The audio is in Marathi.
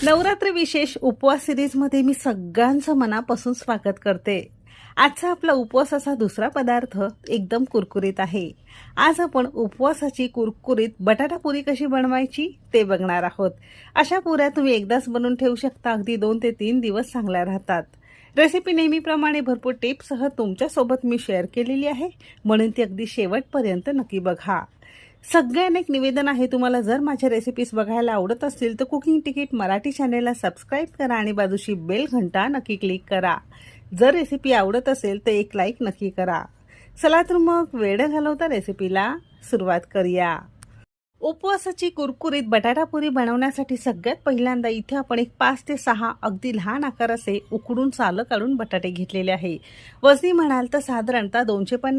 नवरात्र विशेष उपवास सिरीजमध्ये मी सगळ्यांचं मनापासून स्वागत करते। आजचा आपला उपवासाचा दुसरा पदार्थ एकदम कुरकुरीत आहे। आज आपण उपवासाची कुरकुरीत बटाटा पुरी कशी बनवायची ते बघणार आहोत। अशा पुऱ्या तुम्ही एकदाच बनवून ठेवू शकता, अगदी 2 ते 3 दिवस चांगल्या राहतात। रेसिपी नेहमीप्रमाणे भरपूर टिप्ससह तुमच्यासोबत मी शेअर केलेली आहे, म्हणून ती अगदी शेवटपर्यंत नक्की बघा। सगळ्यांना एक निवेदन आहे, तुम्हाला जर माझ्या रेसिपीज बघायला आवडत असतील तर कुकिंग तिकीट मराठी चॅनेलला सबस्क्राइब करा आणि बाजूची बेल घंटा नक्की क्लिक करा। जर रेसिपी आवडत असेल तर एक लाईक नक्की करा। चला तर मग वेळ घालवता रेसिपीला सुरुवात करूया। उपवासाची कुरकुरीत बटाटा पुरी बनवण्यासाठी सगळ्यात पहिल्यांदा इथे आपण एक 5 ते 6 अगदी लहान आकाराचे उकडून सालं काढून बटाटे घेतलेले आहे। वजनी म्हणाल तर साधारणतः 250